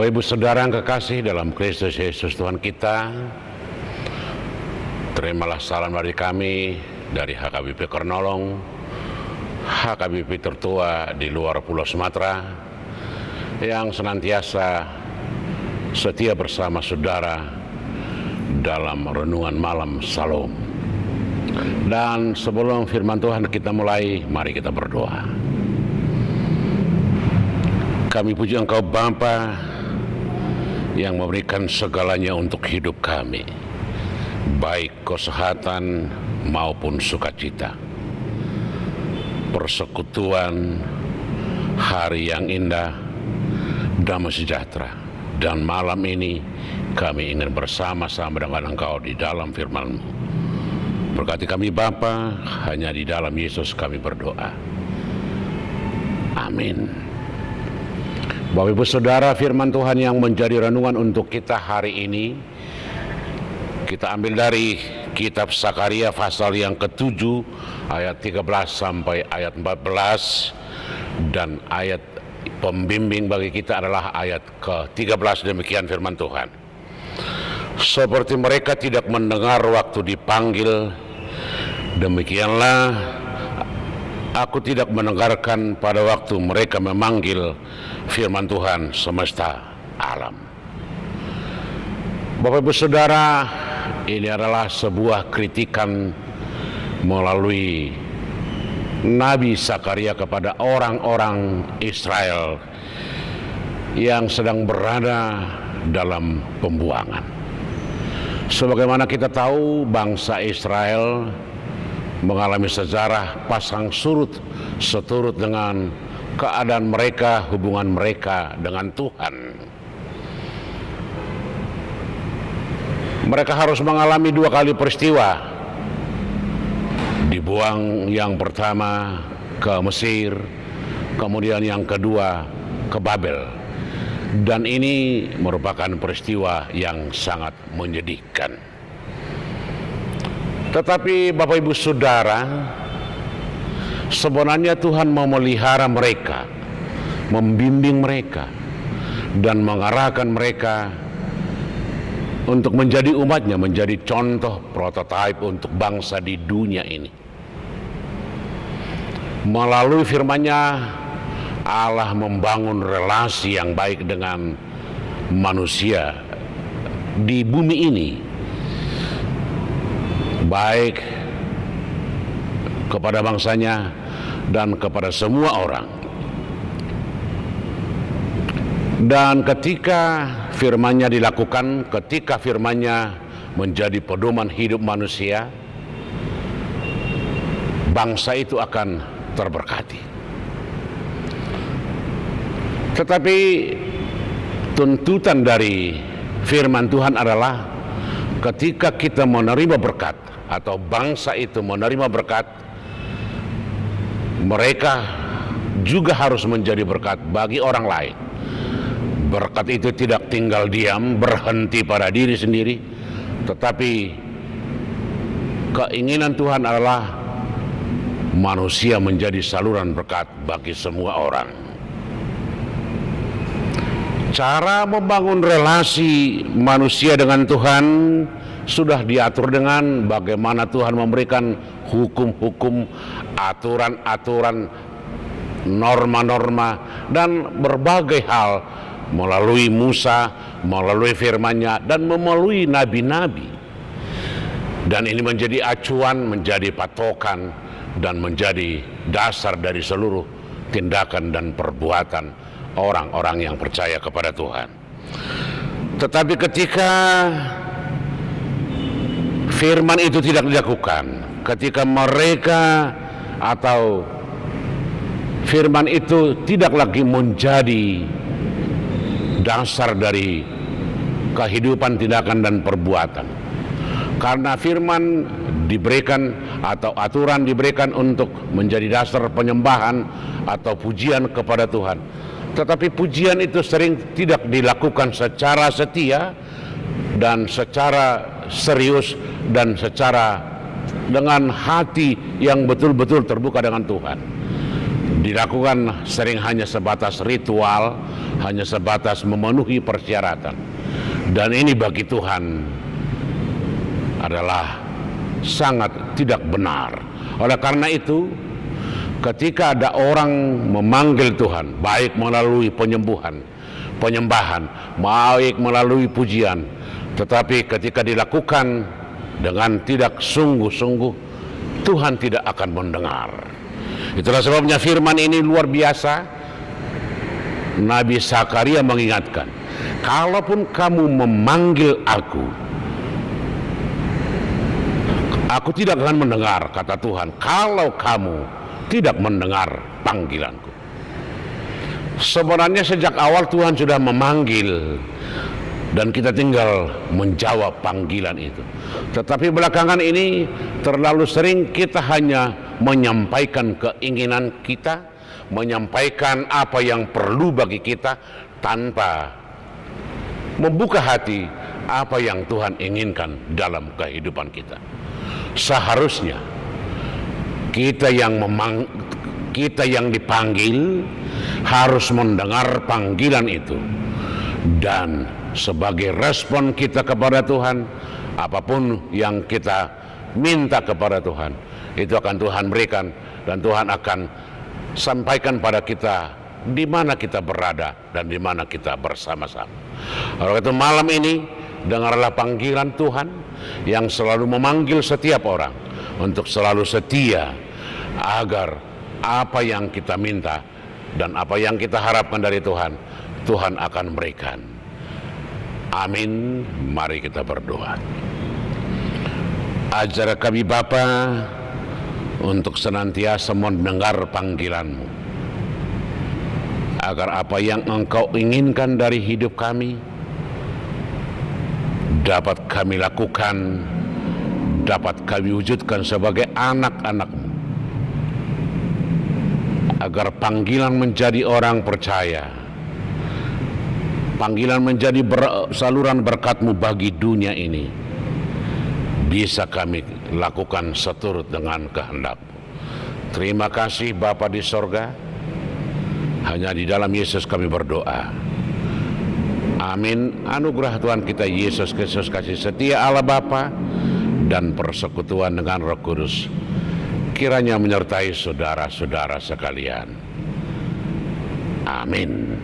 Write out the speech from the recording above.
Bapak Ibu Saudara yang kekasih dalam Kristus Yesus Tuhan kita, terimalah salam dari kami, dari HKBP Kernolong, HKBP tertua di luar Pulau Sumatera, yang senantiasa setia bersama saudara dalam renungan malam Salom. Dan sebelum firman Tuhan kita mulai, mari kita berdoa. Kami puji Engkau Bapa yang memberikan segalanya untuk hidup kami, baik kesehatan maupun sukacita, persekutuan, hari yang indah, damai sejahtera. Dan malam ini kami ingin bersama-sama dengan Engkau di dalam firman-Mu. Berkati kami Bapa, hanya di dalam Yesus kami berdoa. Amin. Bapak Ibu Saudara, firman Tuhan yang menjadi renungan untuk kita hari ini, kita ambil dari kitab Sakaria pasal yang ke-7 ayat 13 sampai ayat 14, dan ayat pembimbing bagi kita adalah ayat ke-13. Demikian firman Tuhan. Seperti mereka tidak mendengar waktu dipanggil, demikianlah aku tidak mendengarkan pada waktu mereka memanggil firman Tuhan semesta alam. Bapak Ibu Saudara, ini adalah sebuah kritikan melalui Nabi Sakaria kepada orang-orang Israel yang sedang berada dalam pembuangan. Sebagaimana kita tahu, bangsa Israel mengalami sejarah pasang surut seturut dengan keadaan mereka, hubungan mereka dengan Tuhan. Mereka harus mengalami 2 kali peristiwa. Dibuang yang pertama ke Mesir, kemudian yang kedua ke Babel. Dan ini merupakan peristiwa yang sangat menyedihkan. Tetapi Bapak Ibu Saudara, sebenarnya Tuhan memelihara mereka, membimbing mereka, dan mengarahkan mereka untuk menjadi umatnya, menjadi contoh prototipe untuk bangsa di dunia ini. Melalui firman-Nya, Allah membangun relasi yang baik dengan manusia di bumi ini, baik kepada bangsanya dan kepada semua orang. Dan ketika firman-Nya dilakukan, ketika firman-Nya menjadi pedoman hidup manusia, bangsa itu akan terberkati. Tetapi tuntutan dari firman Tuhan adalah ketika kita menerima berkat, atau bangsa itu menerima berkat, mereka juga harus menjadi berkat bagi orang lain. Berkat itu tidak tinggal diam, berhenti pada diri sendiri, tetapi keinginan Tuhan adalah manusia menjadi saluran berkat bagi semua orang. Cara membangun relasi manusia dengan Tuhan sudah diatur dengan bagaimana Tuhan memberikan hukum-hukum, aturan-aturan, norma-norma, dan berbagai hal melalui Musa, melalui firman-Nya, dan melalui nabi-nabi. Dan ini menjadi acuan, menjadi patokan, dan menjadi dasar dari seluruh tindakan dan perbuatan orang-orang yang percaya kepada Tuhan. Tetapi ketika firman itu tidak dilakukan, ketika mereka atau firman itu tidak lagi menjadi dasar dari kehidupan, tindakan, dan perbuatan, karena firman diberikan atau aturan diberikan untuk menjadi dasar penyembahan atau pujian kepada Tuhan, tetapi pujian itu sering tidak dilakukan secara setia dan secara serius dan secara dengan hati yang betul-betul terbuka dengan Tuhan. dilakukan sering hanya sebatas ritual, hanya sebatas memenuhi persyaratan. Dan ini bagi Tuhan adalah sangat tidak benar. Oleh karena itu, ketika ada orang memanggil Tuhan, baik melalui penyembahan, baik melalui pujian, tetapi ketika dilakukan dengan tidak sungguh-sungguh, Tuhan tidak akan mendengar. Itulah sebabnya firman ini luar biasa. Nabi Sakaria mengingatkan, kalaupun kamu memanggil aku tidak akan mendengar, kata Tuhan, kalau kamu tidak mendengar panggilanku. Sebenarnya sejak awal Tuhan sudah memanggil dan kita tinggal menjawab panggilan itu. Tetapi belakangan ini terlalu sering kita hanya menyampaikan keinginan kita, menyampaikan apa yang perlu bagi kita tanpa membuka hati apa yang Tuhan inginkan dalam kehidupan kita. Seharusnya kita yang dipanggil harus mendengar panggilan itu, dan sebagai respon kita kepada Tuhan, apapun yang kita minta kepada Tuhan, itu akan Tuhan berikan, dan Tuhan akan sampaikan pada kita di mana kita berada dan di mana kita bersama-sama. Oleh itu malam ini dengarlah panggilan Tuhan yang selalu memanggil setiap orang untuk selalu setia, agar apa yang kita minta dan apa yang kita harapkan dari Tuhan, Tuhan akan berikan. Amin. Mari kita berdoa. Ajar kami Bapa untuk senantiasa mendengar panggilan-Mu, agar apa yang Engkau inginkan dari hidup kami dapat kami lakukan, dapat kami wujudkan sebagai anak-anak-Mu, agar panggilan menjadi orang percaya, panggilan menjadi saluran berkat-Mu bagi dunia ini, bisa kami lakukan seturut dengan kehendak-Mu. Terima kasih Bapa di sorga, hanya di dalam Yesus kami berdoa. Amin. Anugerah Tuhan kita Yesus Kristus, kasih setia Allah Bapa, dan persekutuan dengan Roh Kudus kiranya menyertai saudara-saudara sekalian. Amin.